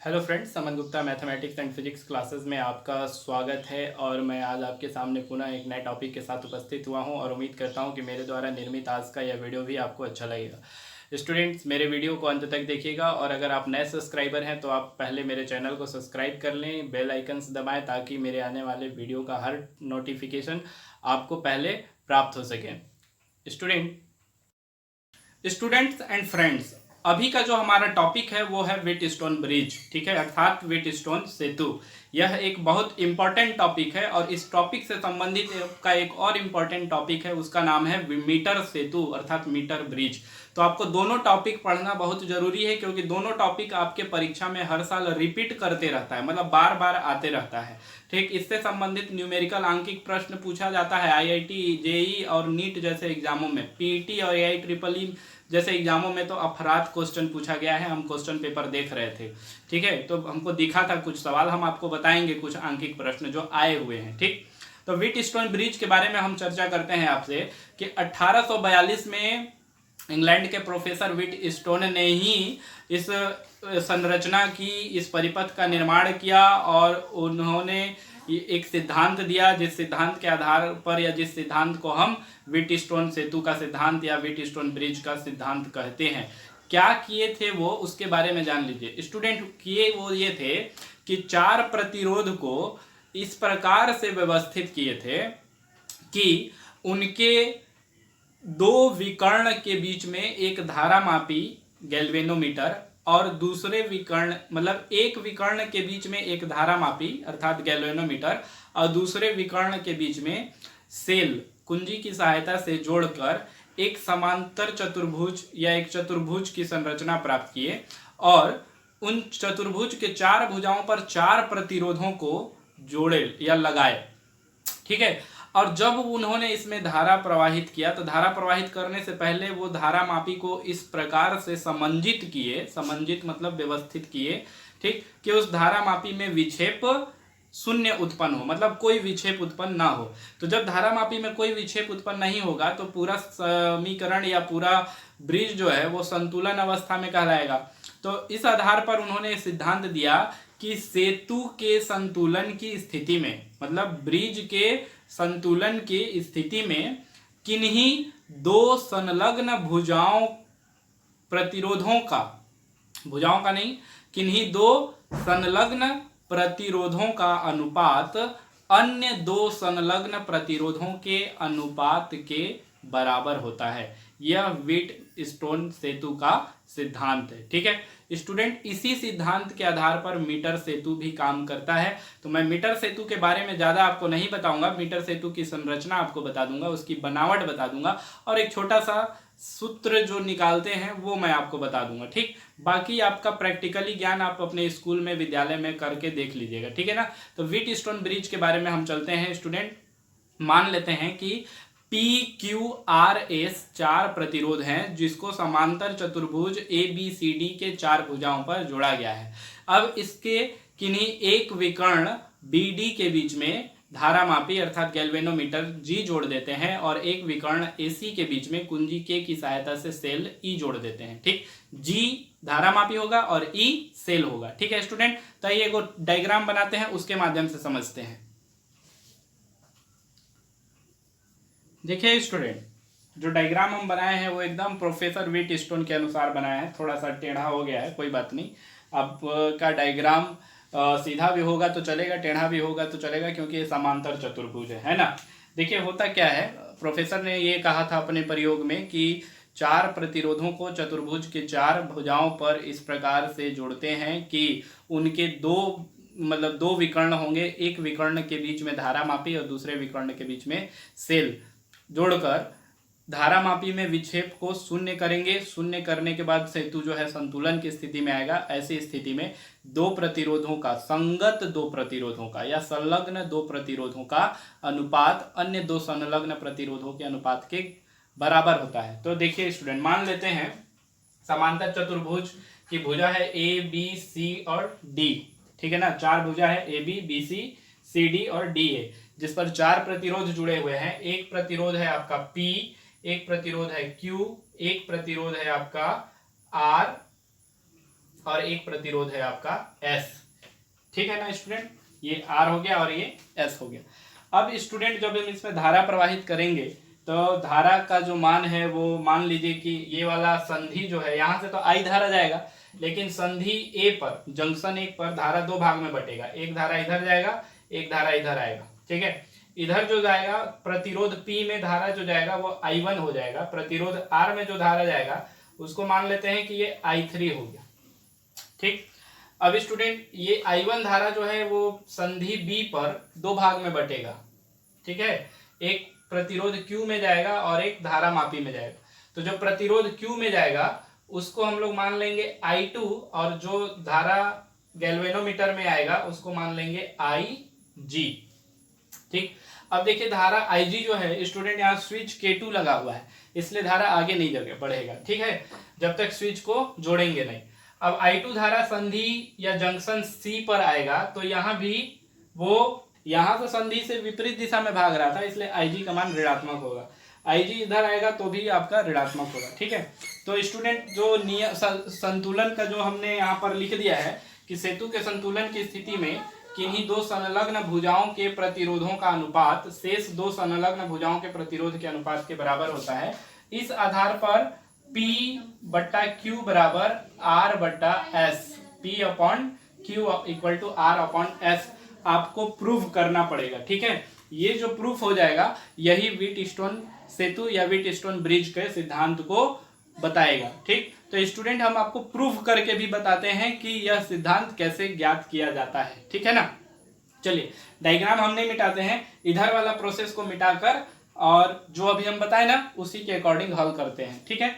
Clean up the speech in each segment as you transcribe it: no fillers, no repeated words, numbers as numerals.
Hello friends, Saman Gupta mathematics and physics classes में आपका स्वागत है। और मैं आज आपके सामने पुनः एक नए टॉपिक के साथ उपस्थित हुआ हूं और उम्मीद करता हूं कि मेरे द्वारा निर्मित आज का यह वीडियो भी आपको अच्छा लगेगा। स्टूडेंट्स, मेरे वीडियो को अंत तक देखिएगा और अगर आप नए सब्सक्राइबर हैं तो आप पहले मेरे चैनल को सब्सक्राइब कर लें, बेल आइकन्स दबाएं ताकि मेरे आने वाले वीडियो का हर नोटिफिकेशन आपको पहले प्राप्त हो सके। स्टूडेंट्स एंड फ्रेंड्स, अभी का जो हमारा टॉपिक है वो है व्हीट स्टोन ब्रिज, ठीक है, अर्थात व्हीट स्टोन सेतु। यह एक बहुत इंपॉर्टेंट टॉपिक है और इस टॉपिक से संबंधित का एक और इंपॉर्टेंट टॉपिक है, उसका नाम है मीटर सेतु अर्थात मीटर ब्रिज। तो आपको दोनों टॉपिक पढ़ना बहुत जरूरी है क्योंकि दोनों टॉपिक आपके परीक्षा में हर साल रिपीट करते रहता है, मतलब बार बार आते रहता है। ठीक, इससे संबंधित न्यूमेरिकल आंकिक प्रश्न पूछा जाता है आईआईटी, जेई और नीट जैसे एग्जामों में। पीईटी और एआई ट्रिपल ई जैसे एग्जामों में तो अफराद क्वेश्चन पूछा गया है, हम क्वेश्चन पेपर देख रहे थे। ठीक है, तो हमको दिखा था कुछ सवाल, हम आपको बताएंगे कुछ आंकिक प्रश्न जो आए हुए हैं। ठीक, तो व्हीट स्टोन ब्रिज के बारे में हम चर्चा करते हैं आपसे कि 1842 में इंग्लैंड के प्रोफेसर व्हीट स्टोन ने ही इस संरचना की, इस परिपथ का निर्माण किया और उन्होंने एक सिद्धांत दिया, जिस सिद्धांत के आधार पर या जिस सिद्धांत को हम व्हीट स्टोन सेतु का सिद्धांत या व्हीट स्टोन ब्रिज का सिद्धांत कहते हैं। क्या किए थे वो, उसके बारे में जान लीजिए स्टूडेंट। किए वो ये थे कि चार प्रतिरोध को इस प्रकार से व्यवस्थित किए थे कि उनके दो विकर्ण के बीच में एक धारामापी गैल्वेनोमीटर और दूसरे विकर्ण, मतलब एक विकर्ण के बीच में एक धारामापी अर्थात गैल्वेनोमीटर और दूसरे विकर्ण के बीच में सेल कुंजी की सहायता से जोड़कर एक समांतर चतुर्भुज या एक चतुर्भुज की संरचना प्राप्त किए और उन चतुर्भुज के चार भुजाओं पर चार प्रतिरोधों को जोड़े या लगाए। ठीक है, और जब उन्होंने इसमें धारा प्रवाहित किया तो धारा प्रवाहित करने से पहले वो धारा मापी को इस प्रकार से समंजित किए, समंजित मतलब व्यवस्थित किए, ठीक, कि उस धारा मापी में विक्षेप शून्य उत्पन्न हो, मतलब कोई विक्षेप उत्पन्न ना हो। तो जब धारा मापी में कोई विक्षेप उत्पन्न नहीं होगा तो पूरा समीकरण या पूरा ब्रिज जो है वो संतुलन अवस्था में कहलाएगा। तो इस आधार पर उन्होंने सिद्धांत दिया कि सेतु के संतुलन की स्थिति में, मतलब ब्रिज के संतुलन की स्थिति में किन्हीं दो संलग्न भुजाओं प्रतिरोधों का, भुजाओं का नहीं, किन्हीं दो संलग्न प्रतिरोधों का अनुपात अन्य दो संलग्न प्रतिरोधों के अनुपात के बराबर होता है। यह व्हीट स्टोन सेतु का सिद्धांत है। ठीक है स्टूडेंट, इसी सिद्धांत के आधार पर मीटर सेतु भी काम करता है। तो मैं मीटर सेतु के बारे में ज्यादा आपको नहीं बताऊंगा, मीटर सेतु की संरचना आपको बता दूंगा, उसकी बनावट बता दूंगा और एक छोटा सा सूत्र जो निकालते हैं वो मैं आपको बता दूंगा। ठीक, बाकी आपका प्रैक्टिकली ज्ञान आप अपने स्कूल में, विद्यालय में करके देख लीजिएगा। ठीक है ना। तो व्हीट स्टोन ब्रिज के बारे में हम चलते हैं स्टूडेंट। मान लेते हैं कि PQRS चार प्रतिरोध हैं जिसको समांतर चतुर्भुज ABCD के चार भुजाओं पर जोड़ा गया है। अब इसके किन्हीं एक विकर्ण BD के बीच में धारामापी अर्थात गैल्वेनोमीटर G जोड़ देते हैं और एक विकर्ण AC के बीच में कुंजी K की सहायता से सेल E जोड़ देते हैं। ठीक, G धारामापी होगा और E सेल होगा। ठीक है स्टूडेंट, तो ये एक डायग्राम बनाते हैं, उसके माध्यम से समझते हैं। देखिए स्टूडेंट, जो डायग्राम हम बनाए हैं वो एकदम प्रोफेसर व्हीट स्टोन के अनुसार बनाया है, थोड़ा सा टेढ़ा हो गया है, कोई बात नहीं। अब का डायग्राम सीधा भी होगा तो चलेगा, टेढ़ा भी होगा तो चलेगा, क्योंकि ये समांतर चतुर्भुज है ना। देखिए होता क्या है, प्रोफेसर ने ये कहा था अपने प्रयोग में कि चार प्रतिरोधों को चतुर्भुज के चार भुजाओं पर इस प्रकार से जोड़ते हैं कि उनके दो, मतलब दो विकर्ण होंगे, एक विकर्ण के बीच में धारामापी और दूसरे विकर्ण के बीच में सेल जोड़कर धारामापी में विक्षेप को शून्य करेंगे। शून्य करने के बाद सेतु जो है संतुलन की स्थिति में आएगा। ऐसी स्थिति में दो प्रतिरोधों का, संगत दो प्रतिरोधों का या संलग्न दो प्रतिरोधों का अनुपात अन्य दो संलग्न प्रतिरोधों के अनुपात के बराबर होता है। तो देखिए स्टूडेंट, मान लेते हैं समांतर चतुर्भुज की भुजा है ABC और D। ठीक है ना, चार भुजा है AB, BC, CD और DA, जिस पर चार प्रतिरोध जुड़े हुए हैं। एक प्रतिरोध है आपका P, एक प्रतिरोध है Q, एक प्रतिरोध है आपका R और एक प्रतिरोध है आपका S। ठीक है ना स्टूडेंट, ये R हो गया और ये S हो गया। अब स्टूडेंट जब हम इसमें धारा प्रवाहित करेंगे तो धारा का जो मान है वो मान लीजिए कि ये वाला संधि जो है, यहाँ से तो I धारा जाएगा, लेकिन संधि A पर, जंक्शन 1 पर धारा दो भाग में बटेगा, एक धारा इधर जाएगा, एक धारा इधर आएगा। ठीक है, इधर जो जाएगा प्रतिरोध P में धारा जो जाएगा वो I1 हो जाएगा, प्रतिरोध R में जो धारा जाएगा उसको मान लेते हैं कि ये I3 हो गया। ठीक, अब स्टूडेंट ये I1 धारा जो है वो संधि B पर दो भाग में बटेगा। ठीक है, एक प्रतिरोध Q में जाएगा और एक धारा मापी में जाएगा। तो जो प्रतिरोध Q में जाएगा उसको हम लोग मान लेंगे I2 और जो धारा गैल्वेनोमीटर में आएगा उसको मान लेंगे IG। ठीक, अब देखिए धारा IG जो है स्टूडेंट, यहाँ स्विच K2 लगा हुआ है इसलिए धारा आगे नहीं बढ़ेगा। ठीक है, जब तक स्विच को जोड़ेंगे नहीं। अब I2 धारा संधि या जंक्शन C पर आएगा तो यहाँ भी वो, यहाँ तो संधि से विपरीत दिशा में भाग रहा था इसलिए IG का मान ऋणात्मक होगा, IG इधर आएगा तो भी आपका ऋणात्मक होगा। ठीक है, तो स्टूडेंट जो संतुलन का जो हमने यहाँ पर लिख दिया है कि सेतु के संतुलन की स्थिति में किन्हीं दो संलग्न भुजाओं के प्रतिरोधों का अनुपात शेष दो संलग्न भुजाओं के प्रतिरोध के अनुपात के बराबर होता है। इस आधार पर P बट्टा Q बराबर R बट्टा S, P upon Q equal to R upon S आपको प्रूव करना पड़ेगा। ठीक है, ये जो प्रूफ हो जाएगा यही व्हीटस्टोन सेतु या व्हीटस्टोन ब्रिज के सिद्धांत को बताएगा। ठीक, तो स्टूडेंट हम आपको प्रूफ करके भी बताते हैं कि यह सिद्धांत कैसे ज्ञात किया जाता है। ठीक है ना, चलिए डायग्राम हम नहीं मिटाते हैं, इधर वाला प्रोसेस को मिटाकर और जो अभी हम बताए ना उसी के अकॉर्डिंग हल करते हैं। ठीक है,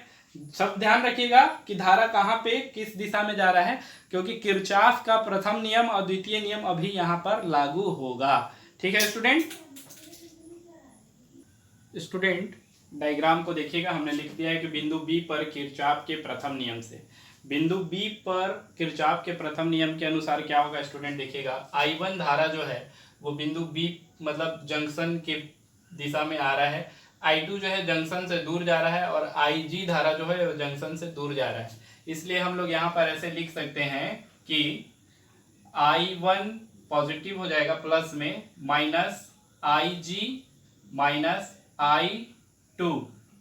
सब ध्यान रखिएगा कि धारा कहाँ पे किस दिशा में जा रहा है, क्योंकि किरचॉफ का प्रथम नियम और द्वितीय नियम अभी यहाँ पर लागू होगा। ठीक है स्टूडेंट डायग्राम को देखिएगा, हमने लिख दिया है कि बिंदु बी पर किरचॉफ के प्रथम नियम से, बिंदु बी पर किरचॉफ के प्रथम नियम के अनुसार क्या होगा स्टूडेंट, देखिएगा I1 धारा जो है वो बिंदु बी मतलब जंक्शन के दिशा में आ रहा है, I2 जो है जंक्शन से दूर जा रहा है और IG धारा जो है वो जंक्शन से दूर जा रहा है। इसलिए हम लोग यहाँ पर ऐसे लिख सकते हैं कि I1 पॉजिटिव हो जाएगा प्लस में, minus IG minus I2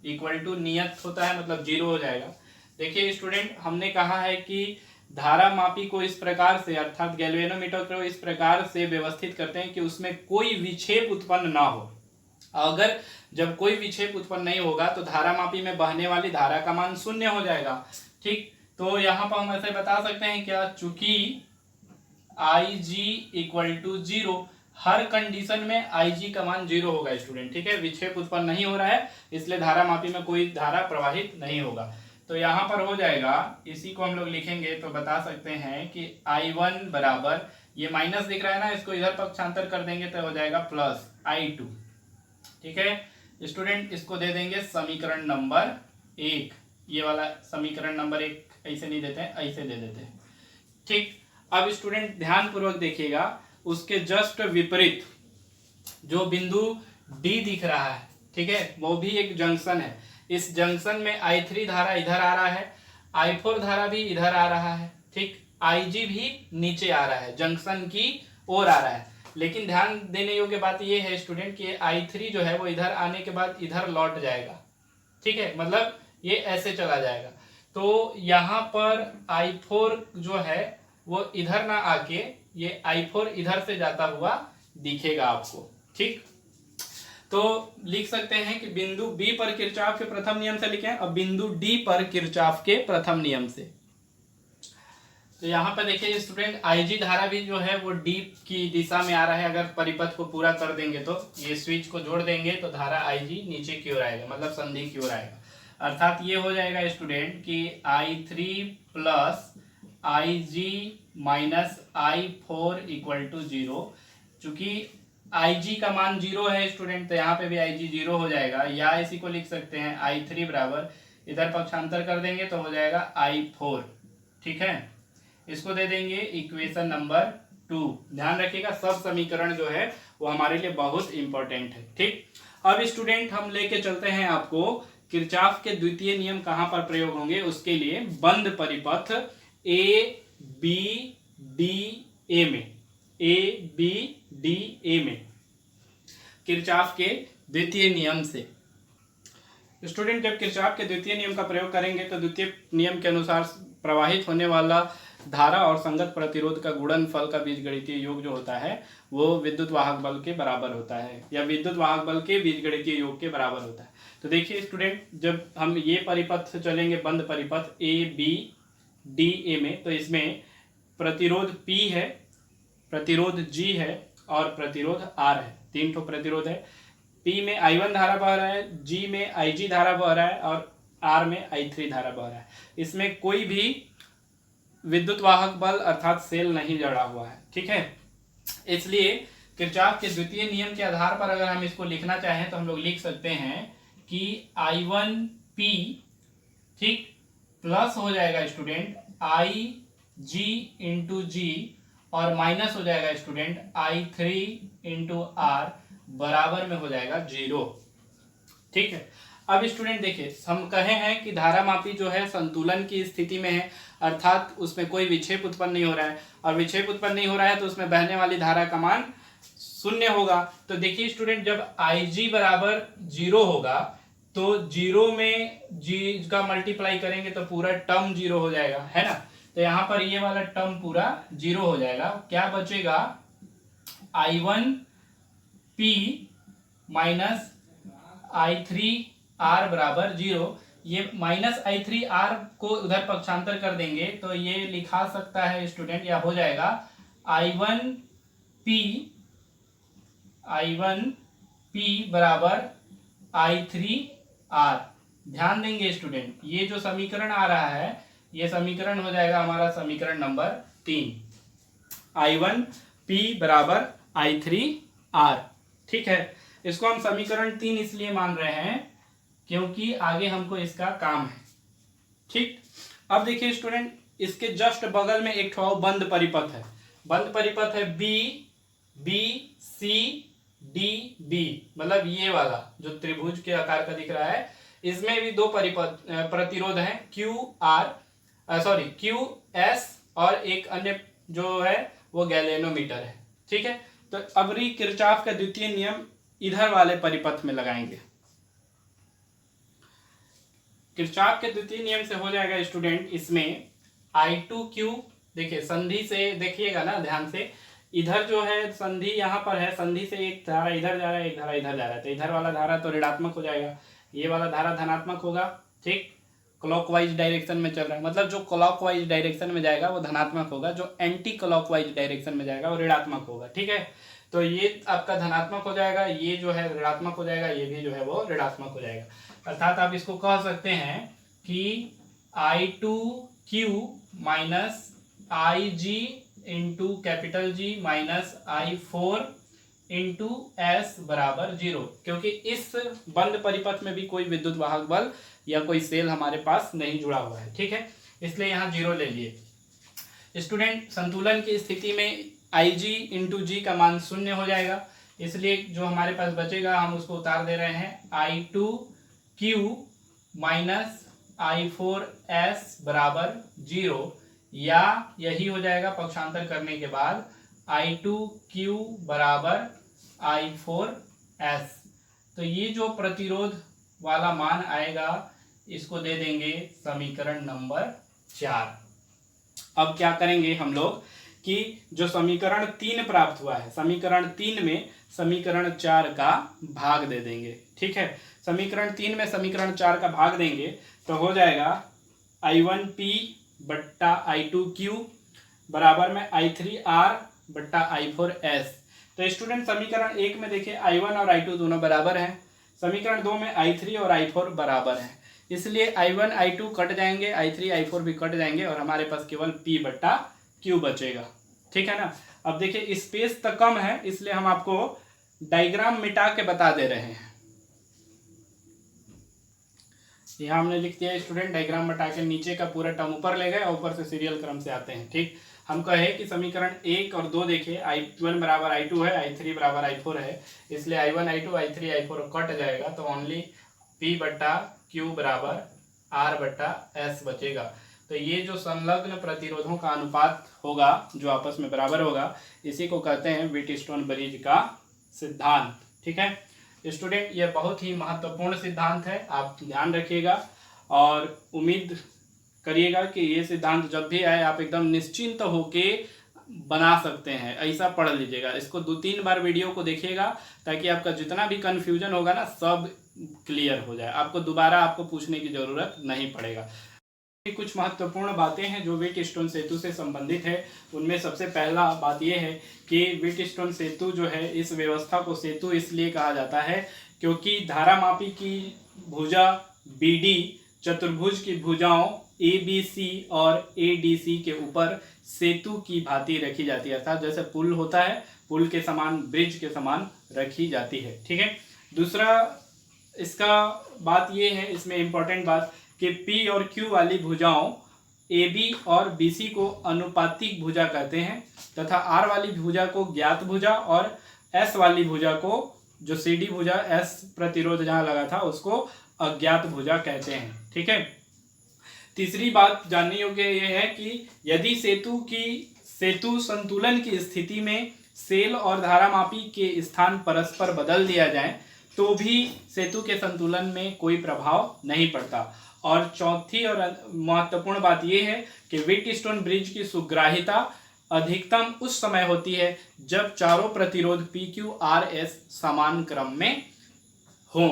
equal to नियत होता है मतलब 0 हो जाएगा। देखिए स्टूडेंट, हमने कहा है कि धारा मापी को इस प्रकार से अर्थात गैल्वेनोमीटर को इस प्रकार से व्यवस्थित करते हैं कि उसमें कोई विक्षेप उत्पन्न ना हो। अगर जब कोई विक्षेप उत्पन्न नहीं होगा तो धारा मापी में बहने वाली धारा का मान 0 हो जाएगा। ठीक, तो यहाँ पर हम ऐसे बता सकते हैं क्या, चूंकि IG इक्वल टू 0, हर कंडीशन में IG का मान 0 होगा स्टूडेंट। ठीक है, विक्षेप उत्पन्न नहीं हो रहा है इसलिए धारा मापी में कोई धारा प्रवाहित नहीं होगा। तो यहाँ पर हो जाएगा, इसी को हम लोग लिखेंगे तो बता सकते हैं कि I1 बराबर, ये माइनस दिख रहा है ना, इसको इधर पक्षांतर कर देंगे तो हो जाएगा प्लस I2। ठीक है स्टूडेंट, इसको दे देंगे समीकरण नंबर 1, ये वाला समीकरण नंबर 1 ऐसे नहीं देते हैं, ऐसे दे देते हैं। ठीक, अब स्टूडेंट ध्यान पूर्वक देखिएगा, उसके जस्ट विपरीत जो बिंदु D दिख रहा है, ठीक है, वो भी एक जंक्शन है। इस जंक्शन में I3 धारा इधर आ रहा है, I4 धारा भी इधर आ रहा है। ठीक, IG भी नीचे आ रहा है, जंक्शन की ओर आ रहा है। लेकिन ध्यान देने योग्य बात यह है स्टूडेंट कि I3 जो है वो इधर आने के बाद इधर लौट जाएगा। ठीक है, मतलब ये ऐसे चला जाएगा। तो यहाँ पर I4 जो है वो इधर ना आके ये I4 इधर से जाता हुआ दिखेगा आपको। ठीक, तो लिख सकते हैं कि बिंदु B पर किरचॉफ के प्रथम नियम से लिखें, अब बिंदु D पर किरचॉफ के प्रथम नियम से। तो यहाँ पर देखिए स्टूडेंट, IG धारा भी जो है वो D की दिशा में आ रहा है। अगर परिपथ को पूरा कर देंगे तो ये स्विच को जोड़ देंगे तो धारा IG नीचे की ओर आएगा, मतलब संधि की ओर आएगा। अर्थात ये हो जाएगा स्टूडेंट कि I3 plus IG minus I4 equal to 0। चूंकि IG का मान 0 है स्टूडेंट तो यहाँ पे भी IG 0 हो जाएगा, या इसी को लिख सकते हैं I3 बराबर, इधर पक्षांतर कर देंगे तो हो जाएगा I4। ठीक है, इसको दे देंगे इक्वेशन नंबर 2। ध्यान रखिएगा सब समीकरण जो है वो हमारे लिए बहुत इंपॉर्टेंट है। ठीक, अब स्टूडेंट हम लेके चलते हैं आपको किरचॉफ के द्वितीय नियम कहाँ पर प्रयोग होंगे, उसके लिए बंद परिपथ ए बी डी ए में, ए बी डी ए में किरचॉफ के द्वितीय नियम से। स्टूडेंट जब किरचॉफ के द्वितीय नियम का प्रयोग करेंगे तो द्वितीय नियम के अनुसार प्रवाहित होने वाला धारा और संगत प्रतिरोध का गुणनफल का बीजगणितीय योग जो होता है वो विद्युत वाहक बल के बराबर होता है, या विद्युत वाहक बल के बीजगणितीय योग के बराबर होता है। तो देखिए स्टूडेंट, जब हम ये परिपथ से चलेंगे, बंद परिपथ ए बी डी ए में, तो इसमें प्रतिरोध P है, प्रतिरोध G है और प्रतिरोध R है। 3 ठो प्रतिरोध है। P में I1 धारा बह रहा है, G में IG धारा बह रहा है और R में I3 धारा बह रहा है। इसमें कोई भी विद्युत वाहक बल अर्थात सेल नहीं जड़ा हुआ है, ठीक है। इसलिए किरचॉफ के द्वितीय नियम के आधार पर अगर हम इसको लिखना चाहें तो हम लोग लिख सकते हैं कि I1P, ठीक, प्लस हो जाएगा स्टूडेंट IG इंटू जी और माइनस हो जाएगा स्टूडेंट I3 इंटू आर, बराबर में हो जाएगा 0, ठीक है। अब स्टूडेंट देखिए, हम कहे हैं कि धारामापी जो है संतुलन की स्थिति में है, अर्थात उसमें कोई विक्षेप उत्पन्न नहीं हो रहा है, और विक्षेप उत्पन्न नहीं हो रहा है तो उसमें बहने वाली धारा का मान 0 होगा। तो देखिए स्टूडेंट, जब IG बराबर 0 होगा तो 0 में G का मल्टीप्लाई करेंगे तो पूरा टर्म 0 हो जाएगा, है ना। तो यहाँ पर ये वाला टर्म पूरा 0 हो जाएगा। क्या बचेगा? I1P माइनस I3R बराबर 0। ये माइनस I3R को उधर पक्षांतर कर देंगे तो ये लिखा सकता है स्टूडेंट, या हो जाएगा I1P बराबर I3R। ध्यान देंगे स्टूडेंट, ये जो समीकरण आ रहा है ये समीकरण हो जाएगा हमारा समीकरण नंबर 3, I1P बराबर I3R, ठीक है। इसको हम समीकरण 3 इसलिए मान रहे हैं क्योंकि आगे हमको इसका काम है, ठीक। अब देखिए स्टूडेंट, इसके जस्ट बगल में एक ठो बंद परिपथ है। बंद परिपथ है BCDB, मतलब ये वाला जो त्रिभुज के आकार का दिख रहा है। इसमें भी 2 प्रतिरोध हैं, QS और एक अन्य जो है वो गैलेनोमीटर है, ठीक है। तो अब किरचॉफ का द्वितीय नियम इधर वाले परिपथ में लगाएंगे। किरचॉफ के द्वितीय नियम से हो जाएगा स्टूडेंट, इसमें I2Q, देखिए संधि से देखिएगा ना ध्यान से, इधर जो है संधि यहाँ पर है, संधि से एक धारा इधर जा रहा है, एक धारा इधर जा रहा है, तो इधर वाला धारा तो ऋणात्मक हो जाएगा, ये वाला धारा धनात्मक होगा, ठीक। क्लॉकवाइज डायरेक्शन में चल रहा है, मतलब जो क्लॉकवाइज डायरेक्शन में जाएगा वो धनात्मक होगा, जो एंटी क्लॉकवाइज डायरेक्शन में जाएगा वो ऋणात्मक होगा, ठीक है। तो ये आपका धनात्मक हो जाएगा, ये जो है ऋणात्मक हो जाएगा, ये भी जो है वो ऋणात्मक हो जाएगा। अर्थात आप इसको कह सकते हैं कि I2Q minus IG into capital G minus I4 into S बराबर 0, क्योंकि इस बंद परिपथ में भी कोई विद्युत वाहक बल या कोई सेल हमारे पास नहीं जुड़ा हुआ है, ठीक है, इसलिए यहाँ 0 ले लिए। स्टूडेंट, संतुलन की स्थिति में IG इंटू जी का मान 0 हो जाएगा, इसलिए जो हमारे पास बचेगा हम उसको उतार दे रहे हैं I2Q माइनस I4S बराबर 0, या यही हो जाएगा पक्षांतर करने के बाद I2Q बराबर I4S। तो ये जो प्रतिरोध वाला मान आएगा इसको दे देंगे समीकरण नंबर 4। अब क्या करेंगे हम लोग कि जो समीकरण 3 प्राप्त हुआ है, समीकरण 3 में समीकरण 4 का भाग दे देंगे, ठीक है। समीकरण 3 में समीकरण 4 का भाग देंगे तो हो जाएगा I1P बट्टा I2Q बराबर में I3R बट्टा I4S। तो स्टूडेंट, समीकरण 1 में देखिए I1 और I2 दोनों बराबर हैं, समीकरण 2 में I3 और I4 बराबर हैं, इसलिए I1 I2 कट जाएंगे, I3 I4 भी कट जाएंगे और हमारे पास केवल P बट्टा Q बचेगा, ठीक है ना। अब देखिए स्पेस तो कम है, इसलिए हम आपको डायग्राम मिटा के बता दे रहे हैं। यहाँ हमने लिख दिया स्टूडेंट, डायग्राम बता के नीचे का पूरा टर्म ऊपर ले गए और ऊपर से सीरियल क्रम से आते हैं, ठीक। हम कहे कि समीकरण 1 और 2 देखिए, I1 बराबर I2 है, I3 बराबर I4 है, इसलिए I1 I2 I3 I4 cut जाएगा, तो ओनली P बट्टा Q बराबर R बट्टा S बचेगा। तो ये जो संलग्न प्रतिरोधों का अनुपात होगा जो आपस में बराबर होगा, इसी को कहते हैं व्हीटस्टोन ब्रिज का सिद्धांत। ठीक है स्टूडेंट, ये बहुत ही महत्वपूर्ण सिद्धांत है, आप ध्यान रखिएगा और उम्मीद करिएगा कि ये सिद्धांत जब भी आए आप एकदम निश्चिंत होके बना सकते हैं। ऐसा पढ़ लीजिएगा, इसको 2-3 बार वीडियो को देखिएगा ताकि आपका जितना भी कन्फ्यूजन होगा ना सब क्लियर हो जाए, आपको दोबारा पूछने की ज़रूरत नहीं पड़ेगा। कुछ महत्वपूर्ण बातें हैं जो व्हीटस्टोन सेतु से संबंधित है। उनमें सबसे पहला बात यह है कि व्हीटस्टोन सेतु जो है, इस व्यवस्था को सेतु इसलिए कहा जाता है क्योंकि धारामापी की भुजा BD चतुर्भुज की भुजाओं ABC और ADC के ऊपर सेतु की भांति रखी जाती है, अर्थात जैसे पुल होता है पुल के समान, ब्रिज के समान रखी जाती है। ठीक है, दूसरा इसका बात ये है, इसमें इम्पोर्टेंट बात कि P और Q वाली भुजाओं AB और BC को अनुपातिक भुजा कहते हैं तथा R वाली भुजा को ज्ञात भुजा और S वाली भुजा को, जो CD भुजा S प्रतिरोध जहाँ लगा था, उसको अज्ञात भुजा कहते हैं। ठीक है, तीसरी बात जानने योग्य यह है कि यदि सेतु संतुलन की स्थिति में सेल और धारामापी के स्थान परस्पर बदल दिया जाए तो भी सेतु के संतुलन में कोई प्रभाव नहीं पड़ता। और चौथी और महत्वपूर्ण बात यह है कि व्हीटस्टोन ब्रिज की सुग्राह्यता अधिकतम उस समय होती है जब चारों प्रतिरोध PQRS समान क्रम में हों।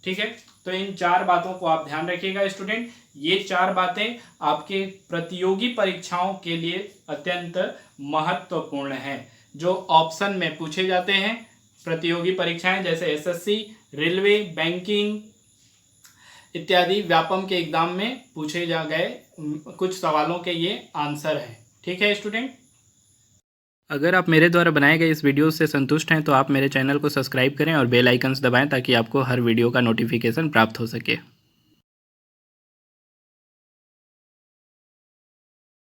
ठीक है, तो इन 4 बातों को आप ध्यान रखिएगा स्टूडेंट। ये 4 बातें आपके प्रतियोगी परीक्षाओं के लिए अत्यंत महत्वपूर्ण हैं जो ऑप्शन में पूछे जाते हैं। प्रतियोगी परीक्षाएं जैसे SSC, रेलवे, बैंकिंग इत्यादि व्यापम के एग्जाम में पूछे जा गए कुछ सवालों के ये आंसर हैं। ठीक है स्टूडेंट, अगर आप मेरे द्वारा बनाए गए इस वीडियो से संतुष्ट हैं तो आप मेरे चैनल को सब्सक्राइब करें और बेल आइकन्स दबाएं ताकि आपको हर वीडियो का नोटिफिकेशन प्राप्त हो सके।